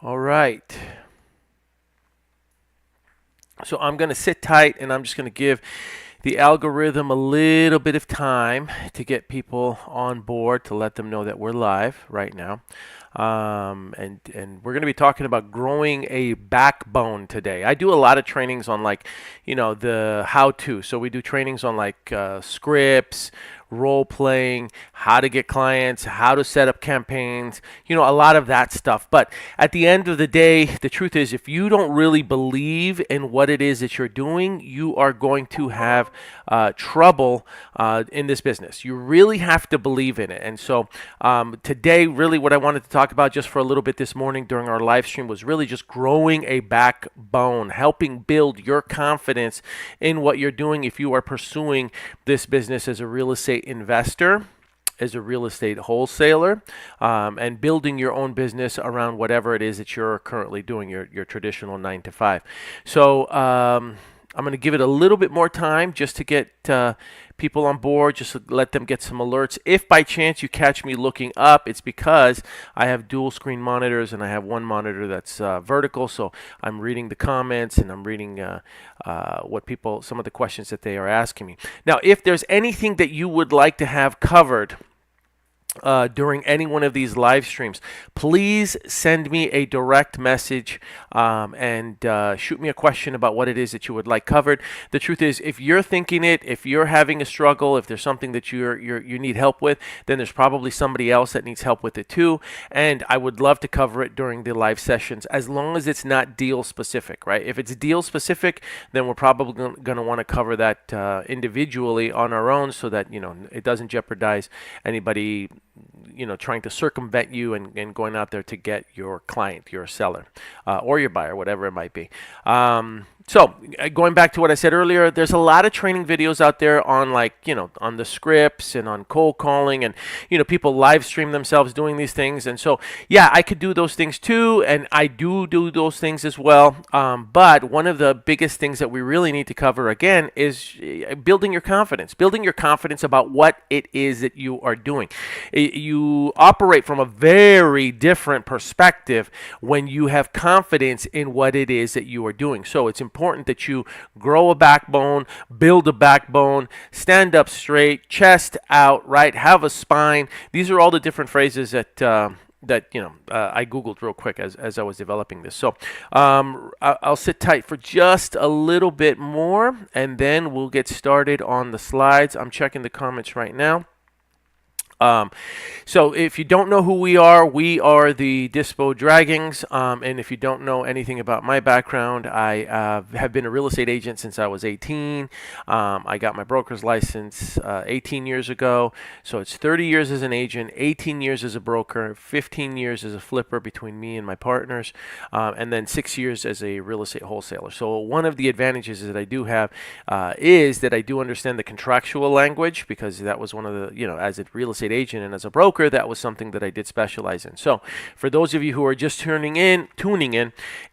All right. So I'm going to sit tight and I'm just going to give the algorithm a little bit of time to get people on board to let them know that we're live right now. And we're going to be talking about growing a backbone today. I do a lot of trainings on the how to. So we do trainings on scripts, role playing, how to get clients, how to set up campaigns, a lot of that stuff. But at the end of the day, the truth is, if you don't really believe in what it is that you're doing, you are going to have trouble in this business. You really have to believe in it. And so today, really what I wanted to talk about just for a little bit this morning during our live stream was really just growing a backbone, helping build your confidence in what you're doing if you are pursuing this business as a real estate investor, as a real estate wholesaler, and building your own business around whatever it is that you're currently doing, your traditional 9 to 5. So I'm going to give it a little bit more time just to get people on board, just to let them get some alerts. If by chance you catch me looking up, it's because I have dual screen monitors and I have one monitor that's vertical. So I'm reading the comments and I'm reading some of the questions that they are asking me. Now, if there's anything that you would like to have covered during any one of these live streams, please send me a direct message and shoot me a question about what it is that you would like covered. The truth is, if you're thinking it, if you're having a struggle, if there's something that you need help with, then there's probably somebody else that needs help with it too. And I would love to cover it during the live sessions, as long as it's not deal specific, right? If it's deal specific, then we're probably going to want to cover that individually on our own, so that it doesn't jeopardize anybody trying to circumvent you and going out there to get your client, your seller, or your buyer, whatever it might be. So going back to what I said earlier, there's a lot of training videos out there on on the scripts and on cold calling, and people live stream themselves doing these things. And so yeah, I could do those things too, and I do those things as well. But one of the biggest things that we really need to cover again is building your confidence about what it is that you are doing. You operate from a very different perspective when you have confidence in what it is that you are doing. So it's important that you grow a backbone, build a backbone, stand up straight, chest out, right? Have a spine. These are all the different phrases that I Googled real quick as I was developing this. So I'll sit tight for just a little bit more, and then we'll get started on the slides. I'm checking the comments right now. So if you don't know who we are the Dispo Dragons. And if you don't know anything about my background, I have been a real estate agent since I was 18. I got my broker's license 18 years ago. So it's 30 years as an agent, 18 years as a broker, 15 years as a flipper between me and my partners, and then 6 years as a real estate wholesaler. So one of the advantages that I do have is that I do understand the contractual language, because that was one of the, as a real estate agent and as a broker, that was something that I did specialize in. So for those of you who are just tuning in,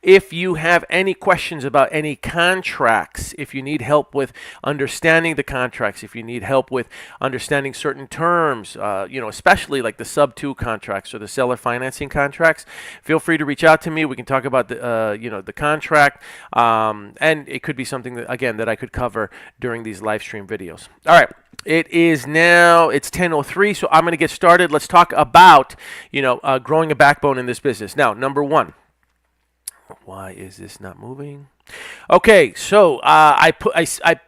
if you have any questions about any contracts, if you need help with understanding the contracts, if you need help with understanding certain terms, especially like the sub-2 contracts or the seller financing contracts, feel free to reach out to me. We can talk about the contract, and it could be something that, again, that I could cover during these live stream videos. All right. It's 10:03, so I'm going to get started. Let's talk about, growing a backbone in this business. Now, number one, why is this not moving? Okay, so I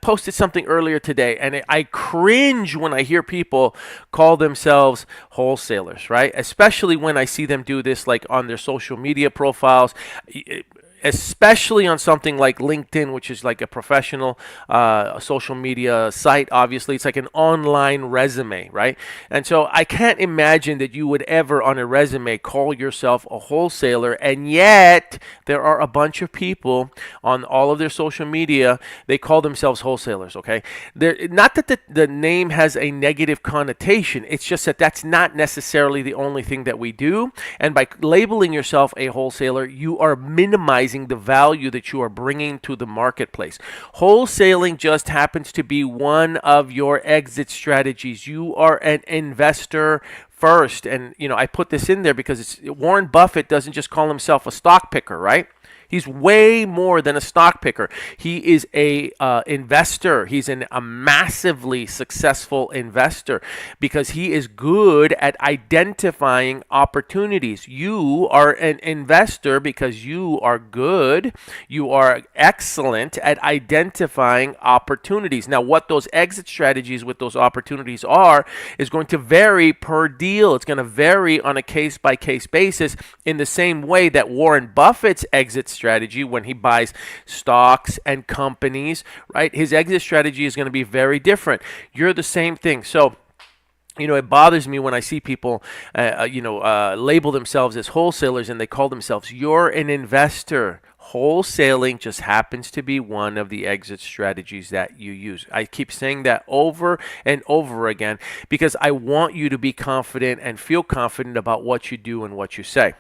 posted something earlier today, and I cringe when I hear people call themselves wholesalers, right? Especially when I see them do this like on their social media profiles, especially on something like LinkedIn, which is like a professional social media site. Obviously, it's like an online resume, right? And so I can't imagine that you would ever on a resume call yourself a wholesaler, and yet there are a bunch of people on all of their social media, they call themselves wholesalers, okay? Not that the name has a negative connotation, it's just that that's not necessarily the only thing that we do, and by labeling yourself a wholesaler, you are minimizing recognizing the value that you are bringing to the marketplace. Wholesaling just happens to be one of your exit strategies. You are an investor first. And, I put this in there because Warren Buffett doesn't just call himself a stock picker, right? He's way more than a stock picker. He is a investor. He's a massively successful investor because he is good at identifying opportunities. You are an investor because you are good. You are excellent at identifying opportunities. Now, what those exit strategies with those opportunities are is going to vary per deal. It's going to vary on a case-by-case basis in the same way that Warren Buffett's exit strategy when he buys stocks and companies, right? His exit strategy is going to be very different. You're the same thing. So, it bothers me when I see people, label themselves as wholesalers and they call themselves, you're an investor. Wholesaling just happens to be one of the exit strategies that you use. I keep saying that over and over again because I want you to be confident and feel confident about what you do and what you say.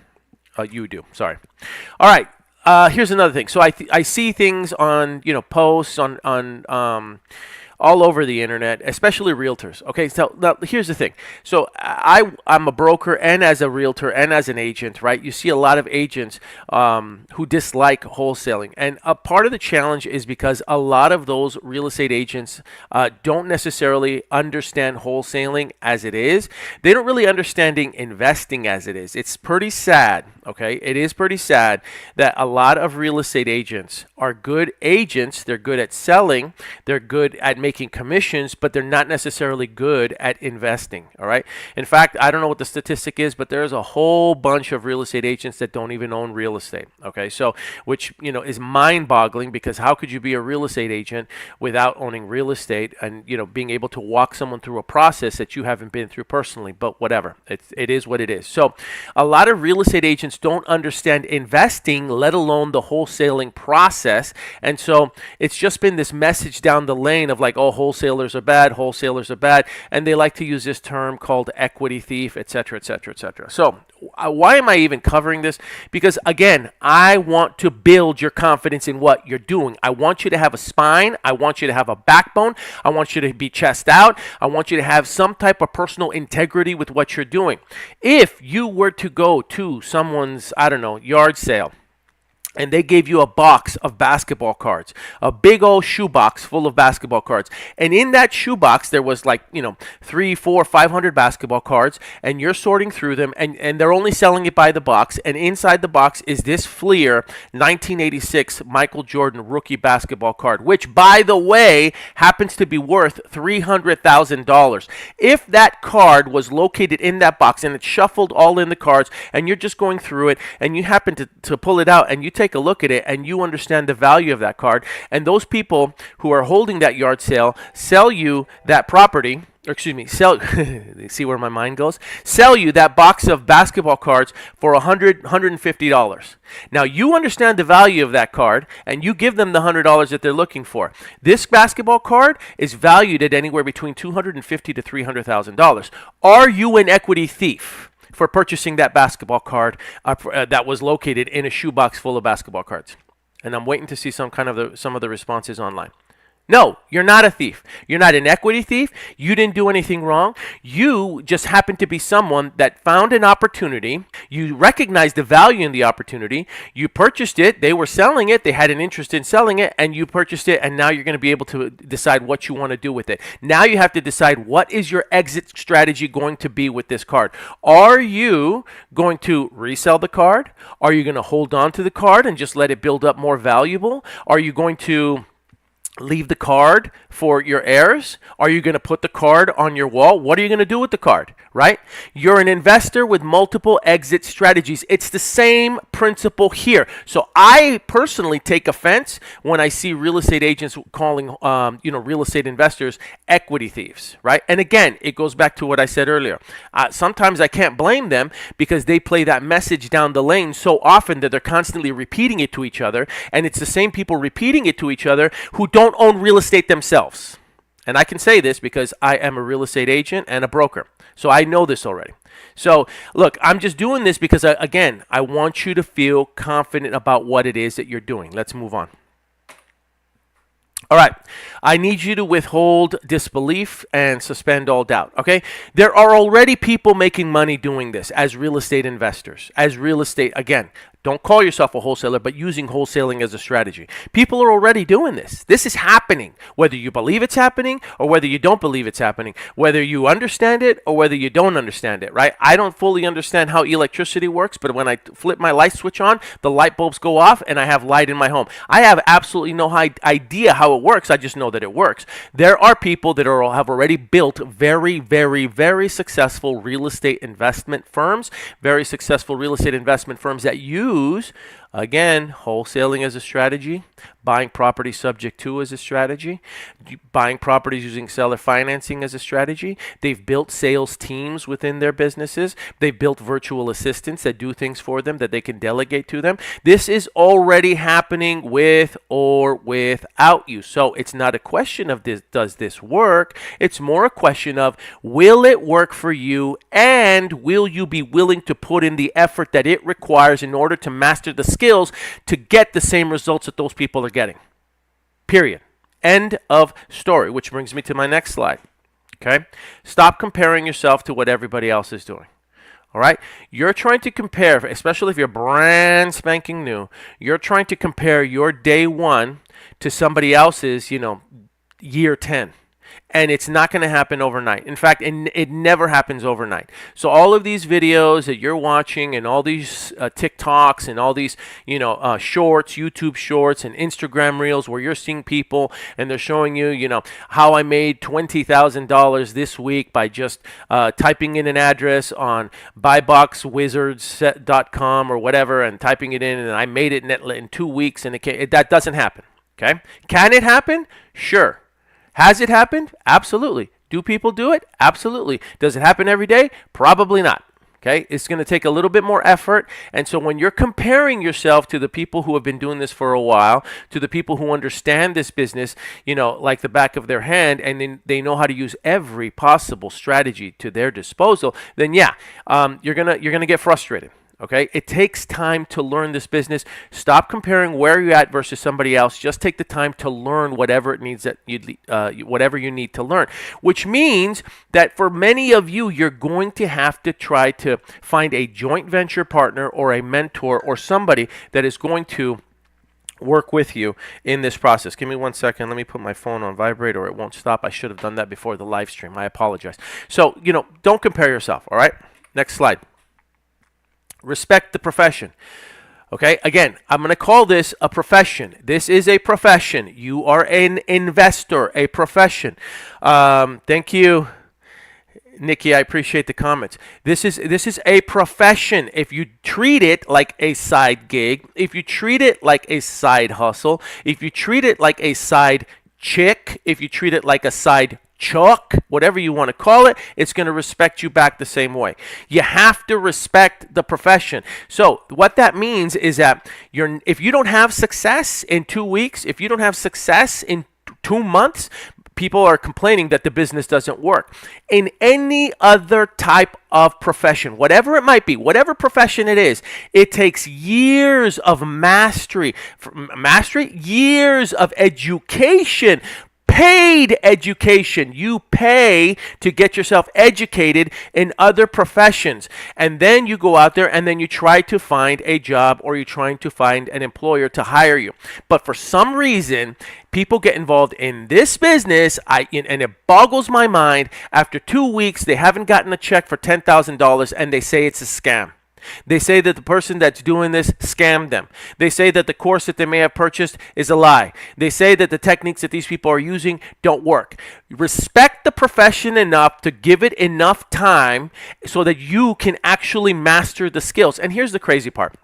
You do, sorry. All right. Here's another thing. So I see things on posts on all over the internet, especially realtors. Okay, so now here's the thing. So I'm a broker and as a realtor and as an agent, right? You see a lot of agents who dislike wholesaling. And a part of the challenge is because a lot of those real estate agents don't necessarily understand wholesaling as it is. They don't really understanding investing as it is. It's pretty sad, okay? It is pretty sad that a lot of real estate agents are good agents. They're good at selling. They're good at making commissions, but they're not necessarily good at investing. All right. In fact, I don't know what the statistic is, but there's a whole bunch of real estate agents that don't even own real estate. Okay. So, which, is mind boggling because how could you be a real estate agent without owning real estate and, being able to walk someone through a process that you haven't been through personally, but whatever. It is what it is. So a lot of real estate agents don't understand investing, let alone the wholesaling process. And so it's just been this message down the lane of like, oh, wholesalers are bad, and they like to use this term called equity thief, etc., etc., etc. So why am I even covering this? Because again, I want to build your confidence in what you're doing. I want you to have a spine. I want you to have a backbone. I want you to be chest out. I want you to have some type of personal integrity with what you're doing. If you were to go to someone's, yard sale, and they gave you a box of basketball cards, a big old shoebox full of basketball cards. And in that shoebox, there was 300, 400, 500 basketball cards, and you're sorting through them, and they're only selling it by the box. And inside the box is this Fleer 1986 Michael Jordan rookie basketball card, which, by the way, happens to be worth $300,000. If that card was located in that box and it's shuffled all in the cards, and you're just going through it, and you happen to pull it out, and you take a look at it and you understand the value of that card, and those people who are holding that yard sale sell you that property, or excuse me, see where my mind goes? Sell you that box of basketball cards for $150. Now you understand the value of that card and you give them the $100 that they're looking for. This basketball card is valued at anywhere between $250,000 to $300,000. Are you an equity thief for purchasing that basketball card that was located in a shoebox full of basketball cards? And I'm waiting to see some of the responses online. No, you're not a thief. You're not an equity thief. You didn't do anything wrong. You just happened to be someone that found an opportunity. You recognized the value in the opportunity. You purchased it. They were selling it. They had an interest in selling it, and you purchased it, and now you're going to be able to decide what you want to do with it. Now you have to decide what is your exit strategy going to be with this card. Are you going to resell the card? Are you going to hold on to the card and just let it build up more valuable? Are you going to leave the card for your heirs? Are you going to put the card on your wall? What are you going to do with the card, right? You're an investor with multiple exit strategies. It's the same principle here. So I personally take offense when I see real estate agents calling, real estate investors equity thieves, right? And again, it goes back to what I said earlier. Sometimes I can't blame them because they play that message down the lane so often that they're constantly repeating it to each other. And it's the same people repeating it to each other who don't own real estate themselves. And I can say this because I am a real estate agent and a broker. So I know this already. So look, I'm just doing this because, again, I want you to feel confident about what it is that you're doing. Let's move on. All right, I need you to withhold disbelief and suspend all doubt, okay? There are already people making money doing this as real estate investors, as real estate, again, don't call yourself a wholesaler, but using wholesaling as a strategy. People are already doing this. This is happening, whether you believe it's happening or whether you don't believe it's happening, whether you understand it or whether you don't understand it, right? I don't fully understand how electricity works, but when I flip my light switch on, the light bulbs go off and I have light in my home. I have absolutely no idea how it works. I just know that it works. There are people that have already built very, very, very successful real estate investment firms, very successful real estate investment firms that use, again, wholesaling as a strategy, buying property subject to as a strategy, buying properties using seller financing as a strategy. They've built sales teams within their businesses. They've built virtual assistants that do things for them that they can delegate to them. This is already happening with or without you. So it's not a question of does this work? It's more a question of, will it work for you, and will you be willing to put in the effort that it requires in order to master the skills to get the same results that those people are getting. Period. End of story, which brings me to my next slide. Okay? Stop comparing yourself to what everybody else is doing. All right? You're trying to compare, especially if you're brand spanking new, you're trying to compare your day one to somebody else's, year 10. And it's not going to happen overnight. In fact, it never happens overnight. So all of these videos that you're watching and all these TikToks and all these, shorts, YouTube shorts and Instagram reels where you're seeing people and they're showing you, how I made $20,000 this week by just typing in an address on buyboxwizards.com or whatever and typing it in, and I made it in 2 weeks, and that doesn't happen. Okay? Can it happen? Sure. Has it happened? Absolutely. Do people do it? Absolutely. Does it happen every day? Probably not. Okay? It's going to take a little bit more effort. And so when you're comparing yourself to the people who have been doing this for a while, to the people who understand this business, like the back of their hand, and then they know how to use every possible strategy to their disposal, then you're gonna get frustrated. Okay, it takes time to learn this business. Stop comparing where you're at versus somebody else. Just take the time to learn whatever whatever you need to learn. Which means that for many of you, you're going to have to try to find a joint venture partner or a mentor or somebody that is going to work with you in this process. Give me 1 second. Let me put my phone on vibrate or it won't stop. I should have done that before the live stream. I apologize. So, don't compare yourself. All right. Next slide. Respect the profession. Okay, again, I'm going to call this a profession. This is a profession. You are an investor, a profession. Thank you, Nikki. I appreciate the comments. This is a profession. If you treat it like a side gig, if you treat it like a side hustle, if you treat it like a side chick, if you treat it like a side chuck, whatever you want to call it, it's going to respect you back the same way. You have to respect the profession. So what that means is that if you don't have success in 2 weeks, if you don't have success in 2 months, people are complaining that the business doesn't work. In any other type of profession, whatever it might be, whatever profession it is, it takes years of mastery, years of education, paid education. You pay to get yourself educated in other professions. And then you go out there and then you try to find a job or you're trying to find an employer to hire you. But for some reason, people get involved in this business, and it boggles my mind. After 2 weeks, they haven't gotten a check for $10,000 and they say it's a scam. They say that the person that's doing this scammed them. They say that the course that they may have purchased is a lie. They say that the techniques that these people are using don't work. Respect the profession enough to give it enough time so that you can actually master the skills. And here's the crazy part.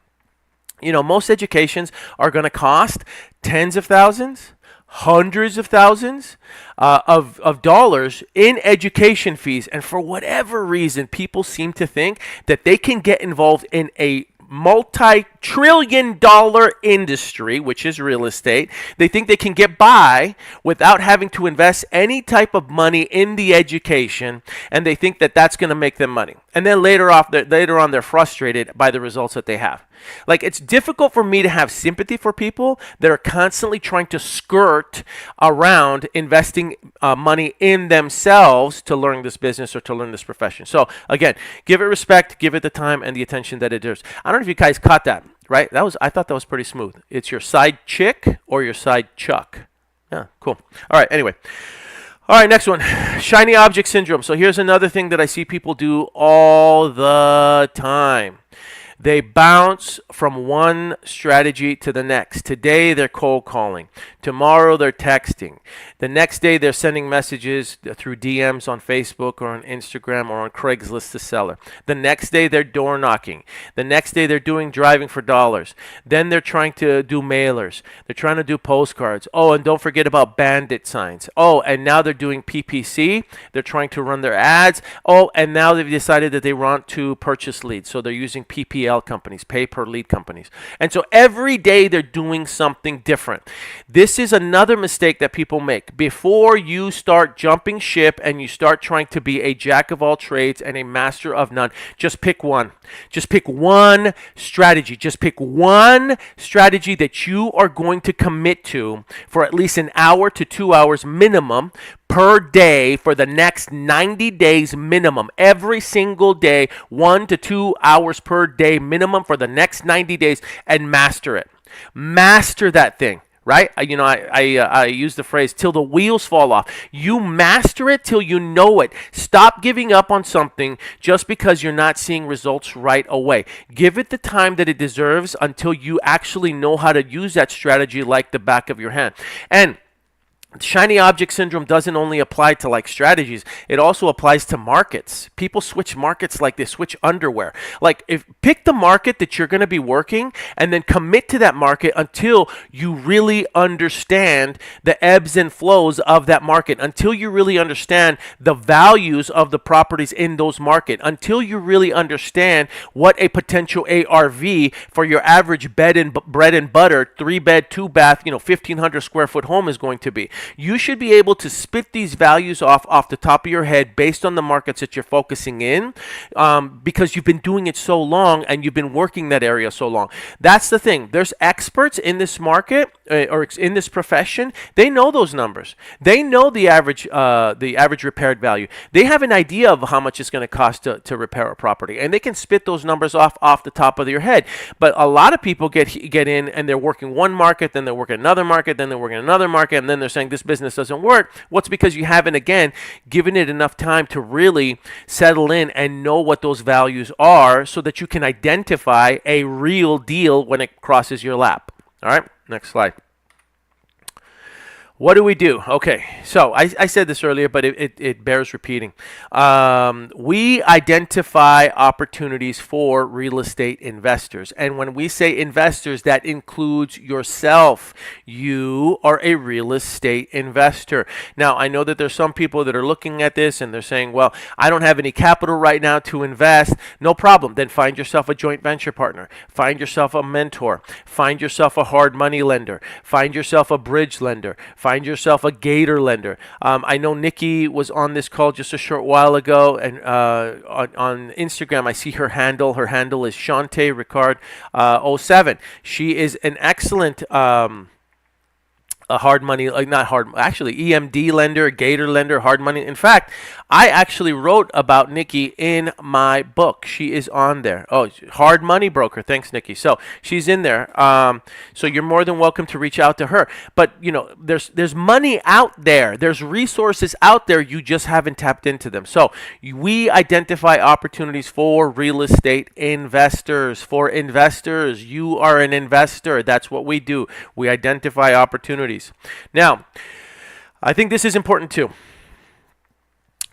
Most educations are going to cost tens of thousands, hundreds of thousands of dollars in education fees. And for whatever reason, people seem to think that they can get involved in a multi multi-trillion-dollar industry, which is real estate. They think they can get by without having to invest any type of money in the education, and they think that that's going to make them money. And then later on, they're frustrated by the results that they have. Like, it's difficult for me to have sympathy for people that are constantly trying to skirt around investing money in themselves to learn this business or to learn this profession. So again, give it respect, give it the time and the attention that it deserves. I don't know if you guys caught that, right? I thought that was pretty smooth. It's your side chick or your side chuck. Yeah, cool. All right, anyway. All right, next one, shiny object syndrome. So here's another thing that I see people do all the time. They bounce from one strategy to the next. Today, they're cold calling. Tomorrow, they're texting. The next day, they're sending messages through DMs on Facebook or on Instagram or on Craigslist to seller. The next day, they're door knocking. The next day, they're doing driving for dollars. Then they're trying to do mailers. They're trying to do postcards. Oh, and don't forget about bandit signs. Oh, and now they're doing PPC. They're trying to run their ads. Oh, and now they've decided that they want to purchase leads. So they're using PPL companies, pay per lead companies. And so every day they're doing something different. This is another mistake that people make. Before you start jumping ship and you start trying to be a jack of all trades and a master of none, just pick one. Just pick one strategy. Just pick one strategy that you are going to commit to for at least an hour to 2 hours minimum per day for the next 90 days minimum. Every single day, 1 to 2 hours per day minimum for the next 90 days, and master it. Master that thing. Right? I use the phrase till the wheels fall off. You master it till you know it. Stop giving up on something just because you're not seeing results right away. Give it the time that it deserves until you actually know how to use that strategy like the back of your hand. And shiny object syndrome doesn't only apply to like strategies, it also applies to markets. People switch markets like they switch underwear. Like, pick the market that you're going to be working and then commit to that market until you really understand the ebbs and flows of that market, until you really understand the values of the properties in those markets, until you really understand what a potential ARV for your average bread and butter, 3-bed, 2-bath, 1,500 square foot home is going to be. You should be able to spit these values off the top of your head based on the markets that you're focusing in, because you've been doing it so long and you've been working that area so long. That's the thing. There's experts in this market or in this profession. They know those numbers. They know the average repaired value. They have an idea of how much it's going to cost to repair a property, and they can spit those numbers off the top of your head. But a lot of people get in and they're working one market, then they're working another market, then they're working another market, and then they're saying this business doesn't work. What's because you haven't, again, given it enough time to really settle in and know what those values are so that you can identify a real deal when it crosses your lap. All right, next slide. What do we do? Okay, so I said this earlier, but it bears repeating. We identify opportunities for real estate investors. And when we say investors, that includes yourself. You are a real estate investor. Now, I know that there's some people that are looking at this and they're saying, well, I don't have any capital right now to invest. No problem. Then find yourself a joint venture partner. Find yourself a mentor. Find yourself a hard money lender. Find yourself a bridge lender. Find yourself a gator lender. I know Nikki was on this call just a short while ago, and on Instagram I see her handle. Her handle is Shante Ricard 07. She is an excellent a hard money, like not hard, actually EMD lender, gator lender, hard money. In fact, I actually wrote about Nikki in my book. She is on there. Oh, hard money broker. Thanks, Nikki. So she's in there. So you're more than welcome to reach out to her. But there's money out there. There's resources out there. You just haven't tapped into them. So we identify opportunities for real estate investors. For investors, you are an investor. That's what we do. We identify opportunities. Now, I think this is important too.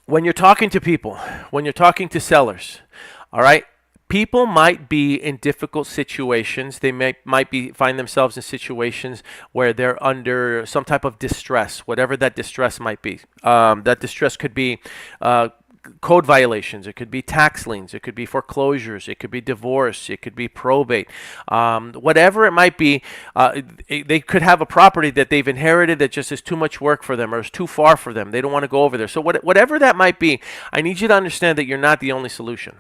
When you're talking to people, when you're talking to sellers, all right, people might be in difficult situations. They might find themselves in situations where they're under some type of distress, whatever that distress might be. That distress could be code violations, it could be tax liens, it could be foreclosures, it could be divorce, it could be probate, whatever it might be. They could have a property that they've inherited that just is too much work for them or is too far for them. They don't want to go over there. So whatever that might be, I need you to understand that you're not the only solution.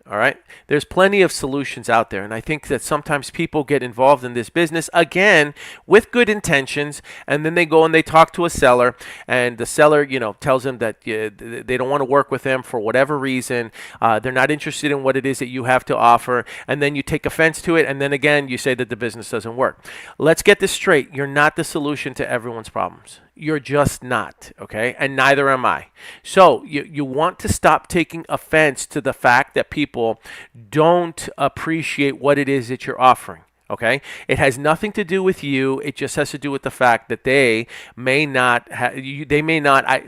All right. There's plenty of solutions out there. And I think that sometimes people get involved in this business, again, with good intentions. And then they go and they talk to a seller. And the seller, tells them that they don't want to work with them for whatever reason. They're not interested in what it is that you have to offer. And then you take offense to it. And then again, you say that the business doesn't work. Let's get this straight. You're not the solution to everyone's problems. You're just not, okay? And neither am I. So you want to stop taking offense to the fact that people don't appreciate what it is that you're offering, okay? It has nothing to do with you. It just has to do with the fact that they may not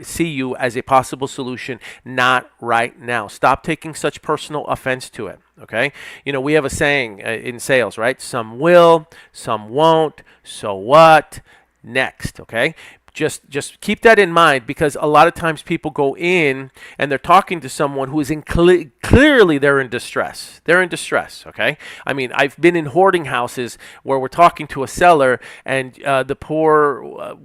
see you as a possible solution, not right now. Stop taking such personal offense to it, okay? We have a saying in sales, right? Some will, some won't. So what? Next, okay? Just keep that in mind, because a lot of times people go in and they're talking to someone who is clearly they're in distress. They're in distress, okay? I mean, I've been in hoarding houses where we're talking to a seller and the poor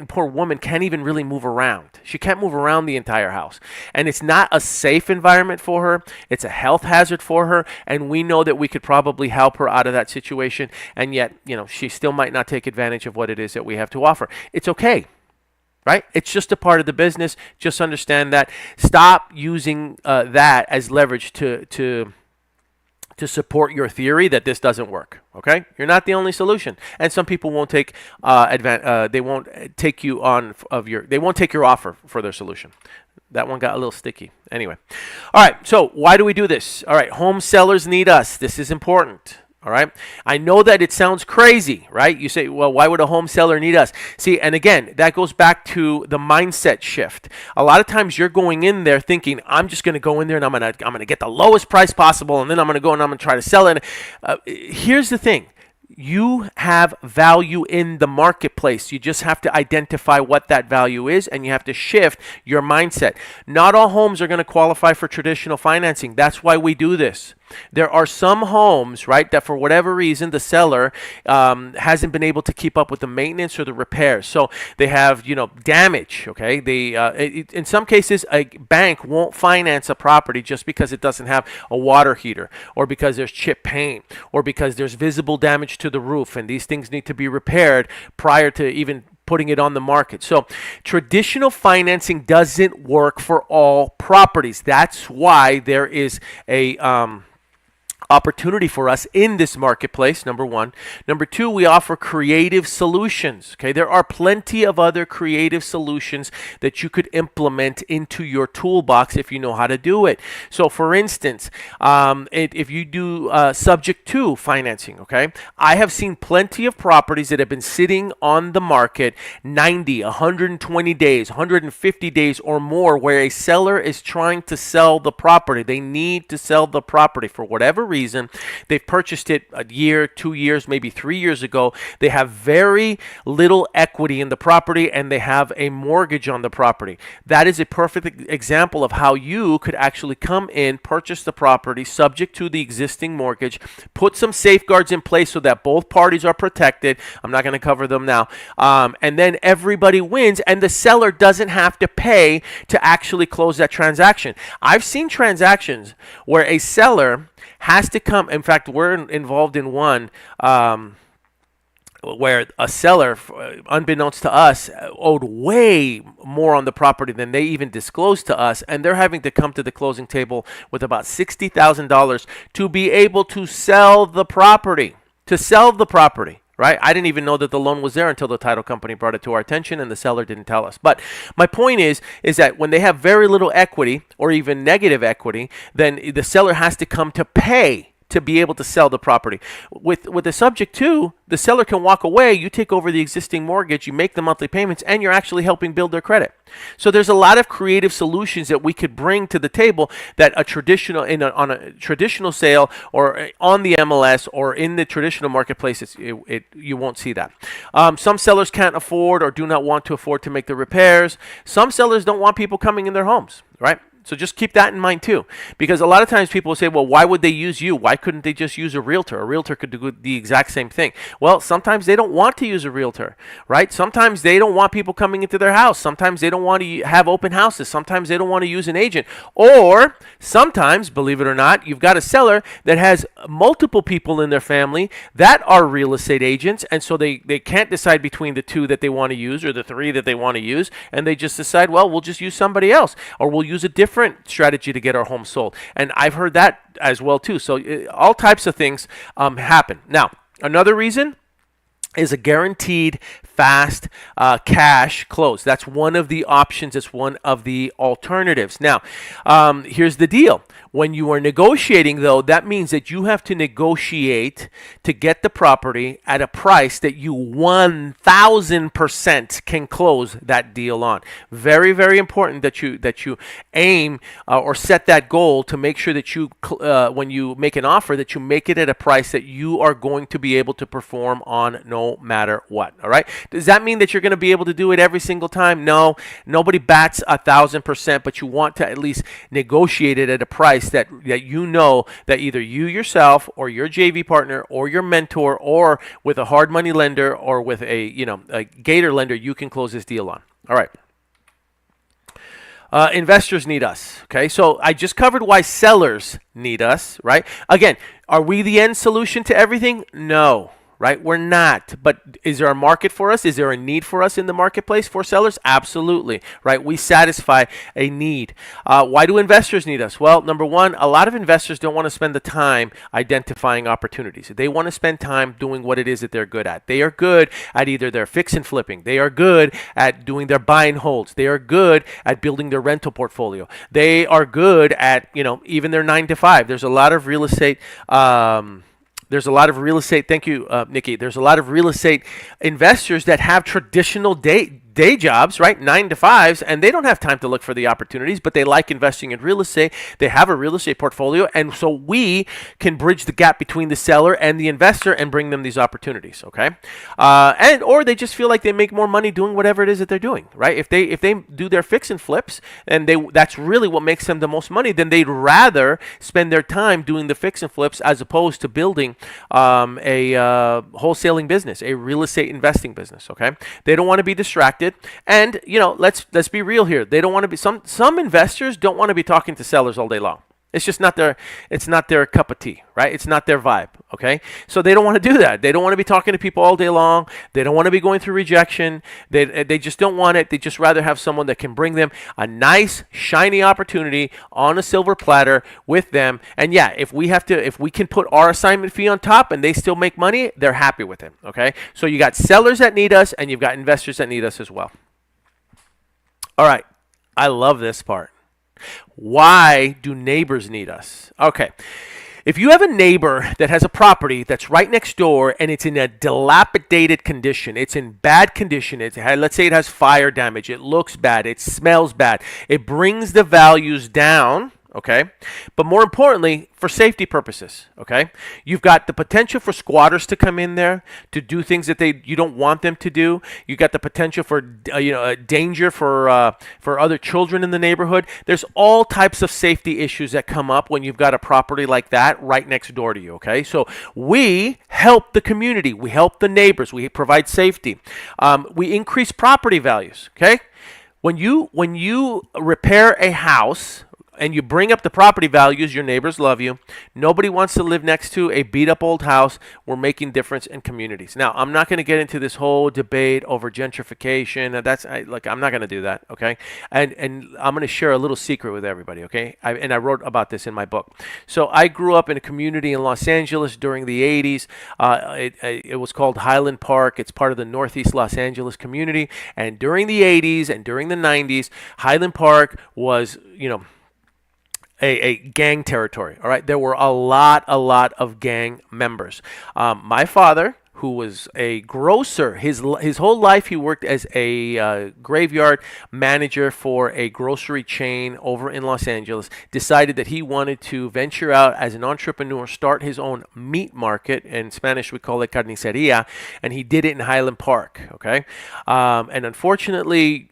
poor woman can't even really move around. She can't move around the entire house. And it's not a safe environment for her. It's a health hazard for her. And we know that we could probably help her out of that situation. And yet, she still might not take advantage of what it is that we have to offer. It's okay. Right? It's just a part of the business. Just understand that. Stop using that as leverage to support your theory that this doesn't work. Okay? You're not the only solution, and some people won't take they won't take you on they won't take your offer for their solution. That one got a little sticky. Anyway, all right. So why do we do this? All right, home sellers need us. This is important. All right. I know that it sounds crazy, right? You say, well, why would a home seller need us? See, and again, that goes back to the mindset shift. A lot of times you're going in there thinking, I'm just going to go in there and I'm going to get the lowest price possible. And then I'm going to go and I'm going to try to sell it. Here's the thing. You have value in the marketplace. You just have to identify what that value is, and you have to shift your mindset. Not all homes are going to qualify for traditional financing. That's why we do this. There are some homes, right, that for whatever reason the seller hasn't been able to keep up with the maintenance or the repairs. So they have, damage, okay? In some cases, a bank won't finance a property just because it doesn't have a water heater, or because there's chip paint, or because there's visible damage to the roof, and these things need to be repaired prior to even putting it on the market. So traditional financing doesn't work for all properties. That's why there is a opportunity for us in this marketplace, number one. Number two, we offer creative solutions. Okay, there are plenty of other creative solutions that you could implement into your toolbox if you know how to do it. So for instance, if you do subject to financing, okay, I have seen plenty of properties that have been sitting on the market 90, 120 days, 150 days or more, where a seller is trying to sell the property. They need to sell the property for whatever reason. They've purchased it a year, 2 years, maybe 3 years ago. They have very little equity in the property, and they have a mortgage on the property. That is a perfect example of how you could actually come in, purchase the property subject to the existing mortgage, put some safeguards in place so that both parties are protected. I'm not going to cover them now. And then everybody wins, and the seller doesn't have to pay to actually close that transaction. I've seen transactions where a seller has to come. In fact, we're involved in one where a seller, unbeknownst to us, owed way more on the property than they even disclosed to us, and they're having to come to the closing table with about $60,000 to be able to sell the property. Right? I didn't even know that the loan was there until the title company brought it to our attention, and the seller didn't tell us. But my point is that when they have very little equity or even negative equity, then the seller has to come to pay to be able to sell the property. With the subject to, the seller can walk away, you take over the existing mortgage, you make the monthly payments, and you're actually helping build their credit. So there's a lot of creative solutions that we could bring to the table that on a traditional sale or on the MLS or in the traditional marketplace, you won't see that. Some sellers can't afford or do not want to afford to make the repairs. Some sellers don't want people coming in their homes, right? So just keep that in mind too, because a lot of times people will say, well, why would they use you? Why couldn't they just use a realtor? A realtor could do the exact same thing. Well, sometimes they don't want to use a realtor, right? Sometimes they don't want people coming into their house. Sometimes they don't want to have open houses. Sometimes they don't want to use an agent. Or sometimes, believe it or not, you've got a seller that has multiple people in their family that are real estate agents, and so they can't decide between the two that they want to use or the three that they want to use, and they just decide, well, we'll just use somebody else, or we'll use a different strategy to get our home sold. And I've heard that as well too. So all types of things happen. Now, another reason is a guaranteed fast cash close. That's one of the options. It's one of the alternatives. Now, here's the deal. When you are negotiating, though, that means that you have to negotiate to get the property at a price that you 1,000% can close that deal on. Very, very important that you aim or set that goal to make sure that you, when you make an offer, that you make it at a price that you are going to be able to perform on no matter what. All right. Does that mean that you're going to be able to do it every single time? No. Nobody bats 1,000%, but you want to at least negotiate it at a price that you know that either you yourself or your JV partner or your mentor or with a hard money lender or with a gator lender, you can close this deal on. All right. Investors need us. Okay, so I just covered why sellers need us, right? Again, are we the end solution to everything? No. Right? We're not. But is there a market for us? Is there a need for us in the marketplace for sellers? Absolutely. Right? We satisfy a need. Why do investors need us? Well, number one, a lot of investors don't want to spend the time identifying opportunities. They want to spend time doing what it is that they're good at. They are good at either their fix and flipping. They are good at doing their buy and holds. They are good at building their rental portfolio. They are good at, even their 9 to 5. There's a lot of real estate thank you, Nikki. There's a lot of real estate investors that have traditional day jobs, right? 9 to 5s, and they don't have time to look for the opportunities, but they like investing in real estate. They have a real estate portfolio, and so we can bridge the gap between the seller and the investor and bring them these opportunities, okay? Or they just feel like they make more money doing whatever it is that they're doing, right? If they do their fix and flips, and that's really what makes them the most money, then they'd rather spend their time doing the fix and flips as opposed to building a wholesaling business, a real estate investing business, okay? They don't want to be distracted. And let's be real here. They don't want to be some investors don't want to be talking to sellers all day long. It's just not their cup of tea, right? It's not their vibe, okay? So they don't want to do that. They don't want to be talking to people all day long. They don't want to be going through rejection. They just don't want it. They just rather have someone that can bring them a nice, shiny opportunity on a silver platter with them. And yeah, if we can put our assignment fee on top and they still make money, they're happy with it, okay? So you got sellers that need us and you've got investors that need us as well. All right. I love this part. Why do neighbors need us? Okay. If you have a neighbor that has a property that's right next door and it's in a dilapidated condition, it's in bad condition, let's say it has fire damage, it looks bad, it smells bad, it brings the values down, okay? But more importantly, for safety purposes, okay? You've got the potential for squatters to come in there to do things that you don't want them to do. You got the potential for danger for other children in the neighborhood. There's all types of safety issues that come up when you've got a property like that right next door to you, okay? So we help the community, we help the neighbors, we provide safety. We increase property values, okay? When you repair a house and you bring up the property values, your neighbors love you. Nobody wants to live next to a beat-up old house. We're making difference in communities. Now, I'm not going to get into this whole debate over gentrification. I'm not going to do that, okay? And I'm going to share a little secret with everybody, okay? I wrote about this in my book. So I grew up in a community in Los Angeles during the 80s. It was called Highland Park. It's part of the Northeast Los Angeles community. And during the 80s and during the 90s, Highland Park was, a gang territory. All right, there were a lot of gang members. My father, who was a grocer, his whole life he worked as a graveyard manager for a grocery chain over in Los Angeles, decided that he wanted to venture out as an entrepreneur, start his own meat market. In Spanish we call it carniceria, and he did it in Highland Park, okay? And unfortunately,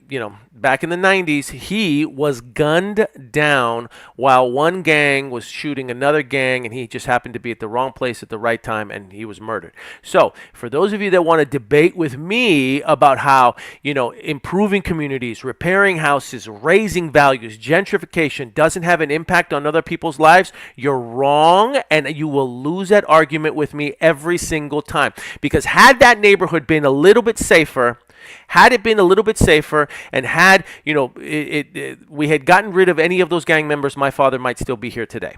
back in the 90s, he was gunned down while one gang was shooting another gang, and he just happened to be at the wrong place at the right time, and he was murdered. So, for those of you that want to debate with me about how, improving communities, repairing houses, raising values, gentrification doesn't have an impact on other people's lives, you're wrong, and you will lose that argument with me every single time. Because had that neighborhood been a little bit safer, and had, we had gotten rid of any of those gang members, my father might still be here today.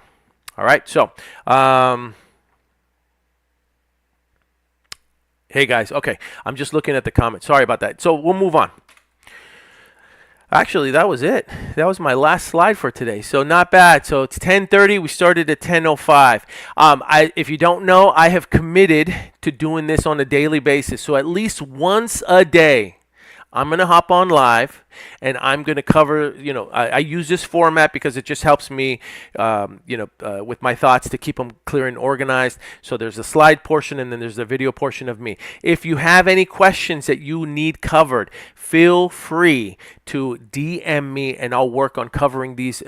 All right, so, hey guys, okay, I'm just looking at the comments. Sorry about that. So we'll move on. Actually, that was it. That was my last slide for today. So not bad. So it's 10:30. We started at 10:05. If you don't know, I have committed to doing this on a daily basis. So at least once a day, I'm going to hop on live, and I'm going to cover, I use this format because it just helps me, with my thoughts to keep them clear and organized. So there's a slide portion, and then there's the video portion of me. If you have any questions that you need covered, feel free to DM me, and I'll work on covering these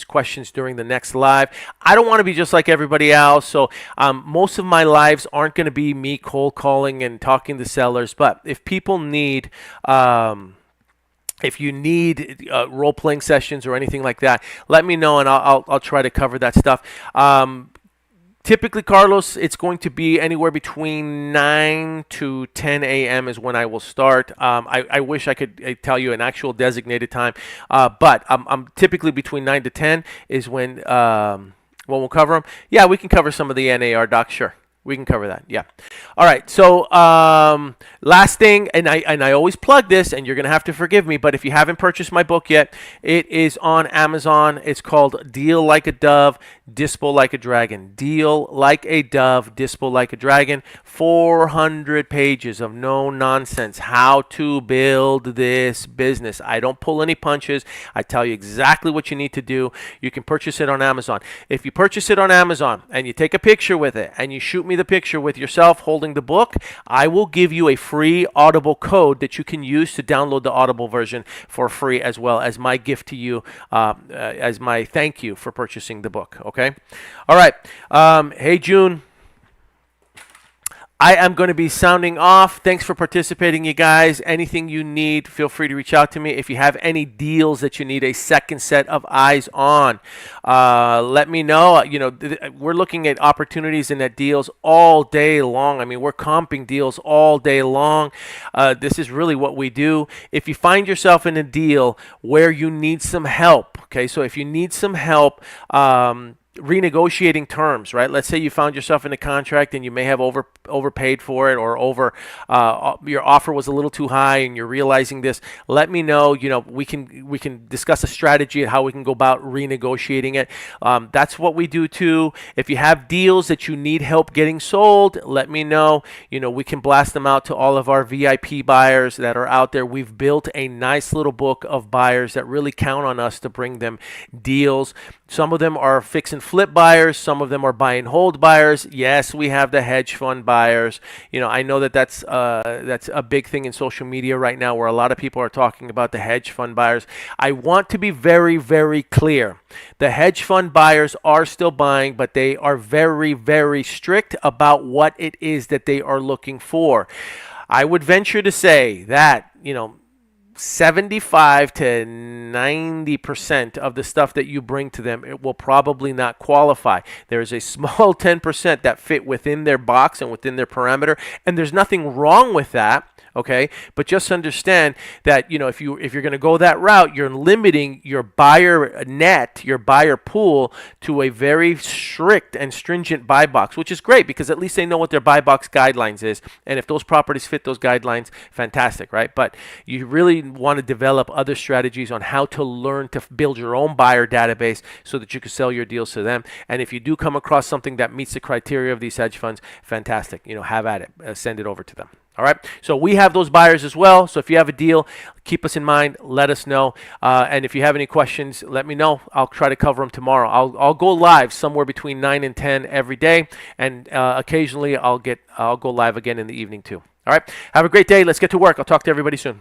questions during the next live. I don't want to be just like everybody else, so most of my lives aren't going to be me cold calling and talking to sellers. But if people need if you need role-playing sessions or anything like that, let me know, and I'll try to cover that stuff. Typically, Carlos, it's going to be anywhere between 9 to 10 a.m. is when I will start. I wish I could tell you an actual designated time, but I'm typically between 9 to 10 is when we'll cover them. Yeah, we can cover some of the NAR docs, sure. We can cover that. Yeah. All right. So last thing, and I always plug this, and you're going to have to forgive me, but if you haven't purchased my book yet, it is on Amazon. It's called Deal Like a Dove, Dispo Like a Dragon. Deal Like a Dove, Dispo Like a Dragon. 400 pages of no nonsense. How to build this business. I don't pull any punches. I tell you exactly what you need to do. You can purchase it on Amazon. If you purchase it on Amazon and you take a picture with it and you shoot me the picture with yourself holding the book, I will give you a free Audible code that you can use to download the Audible version for free, as well as my gift to you, as my thank you for purchasing the book. Okay. All right. Hey, June. I am going to be sounding off. Thanks for participating, you guys. Anything you need, feel free to reach out to me. If you have any deals that you need a second set of eyes on, let me know. We're looking at opportunities and at deals all day long. I mean, we're comping deals all day long. This is really what we do. If you find yourself in a deal where you need some help, okay, so if you need some help, renegotiating terms, right? Let's say you found yourself in a contract and you may have overpaid for it, or your offer was a little too high and you're realizing this. Let me know. We can discuss a strategy at how we can go about renegotiating it. That's what we do too. If you have deals that you need help getting sold, let me know. We can blast them out to all of our VIP buyers that are out there. We've built a nice little book of buyers that really count on us to bring them deals. Some of them are fix and flip buyers. Some of them are buy and hold buyers. Yes, we have the hedge fund buyers. I know that's a big thing in social media right now, where a lot of people are talking about the hedge fund buyers. I want to be very, very clear. The hedge fund buyers are still buying, but they are very, very strict about what it is that they are looking for. I would venture to say that, 75 to 90% of the stuff that you bring to them, it will probably not qualify. There's a small 10% that fit within their box and within their parameter, and there's nothing wrong with that. Okay, but just understand that if you're going to go that route, you're limiting your buyer net, your buyer pool, to a very strict and stringent buy box, which is great because at least they know what their buy box guidelines is, and if those properties fit those guidelines, fantastic, right? But you really want to develop other strategies on how to learn to build your own buyer database so that you can sell your deals to them. And if you do come across something that meets the criteria of these hedge funds, fantastic. Have at it. Send it over to them. All right. So we have those buyers as well. So if you have a deal, keep us in mind. Let us know. And if you have any questions, let me know. I'll try to cover them tomorrow. I'll go live somewhere between 9 and 10 every day, and occasionally I'll go live again in the evening too. All right. Have a great day. Let's get to work. I'll talk to everybody soon.